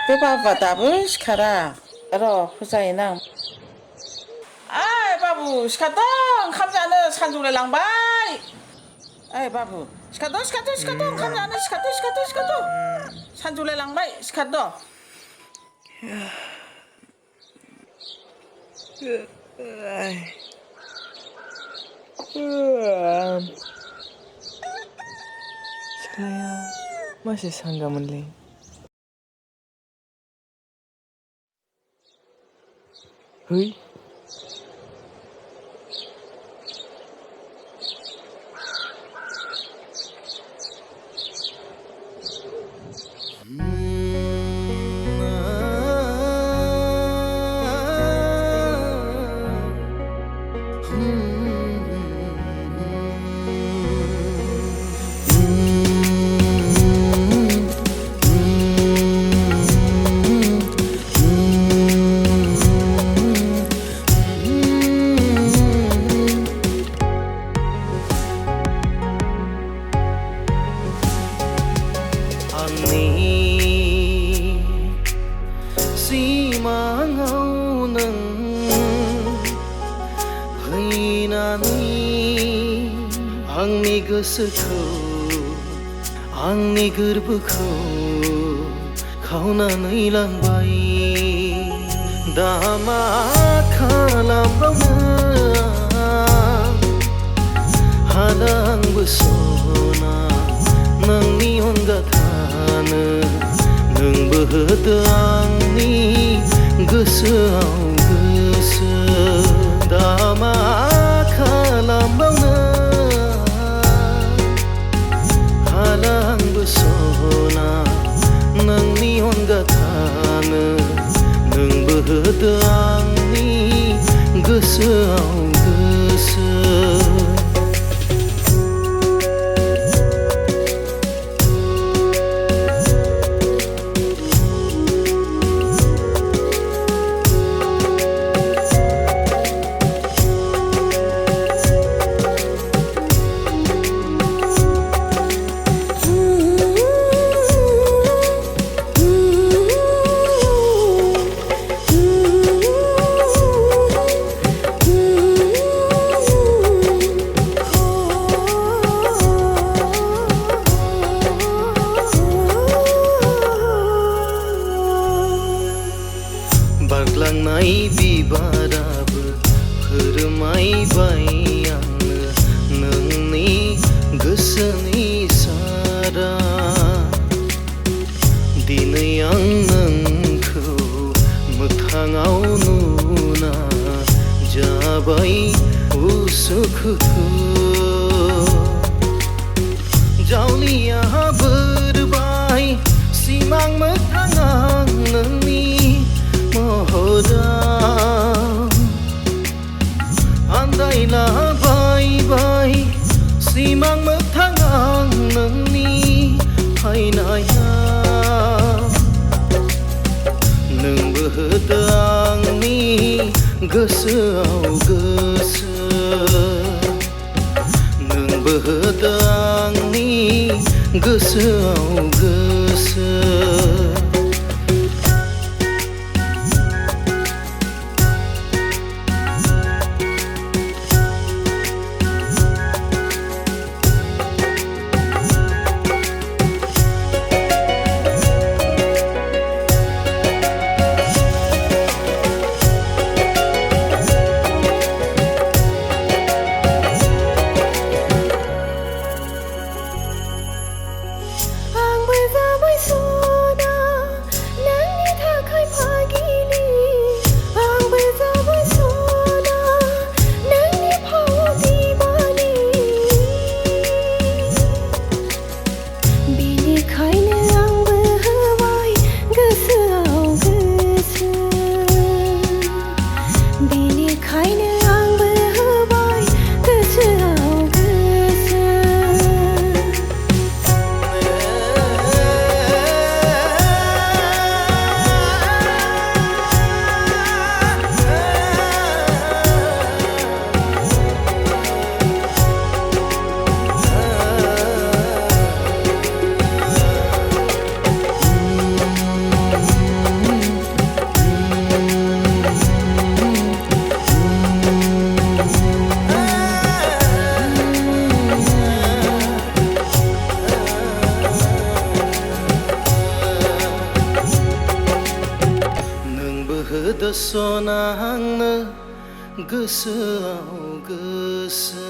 बे बाबुआ दाबो सिखारा र' फोजायोना आं ओइ बाबु सिखारदों ओंखाम जानो सानजौलाय लांबाय ओइ बाबु सिखारदो ओंखाम जानो सिखारदो सानजौलाय लांबाय सिखारदो सिख्लाया मासे सांगामोनलै है सिमाङाव नों फैनानै आंनि गोसोखौ आंनि गोरबोखौ खावनानै लांबाय दा मा खालामबावनो हाला आंबो सना नोंनि अनगा थानो नोंबो होदो आंनि गोसोआव गोसो दा मा खालामबावनो हाला आंबो सना नोंनि अनगा थानो नोंबो होदो आंनि गोसोआव गोसो बारलांनाय बिबाराबो फोरमायबाय आंनो नोंनि गोसोनि सारा दिनै आं नोंखौ मोगथाङाव नुना जाबाय उसुखुथु जावलिया बोरबाय सिमां मोगथाङाव नोंनि आन्दायला बाय सिमां मोगथाङाव नोंनि फायनाया नोंबो होदो आंनि गोसोआव गोसो नोंबो होदो आंनि गोसोआव गोसो आंबो जाबाय सना सना आंनो गोसोआव गोसो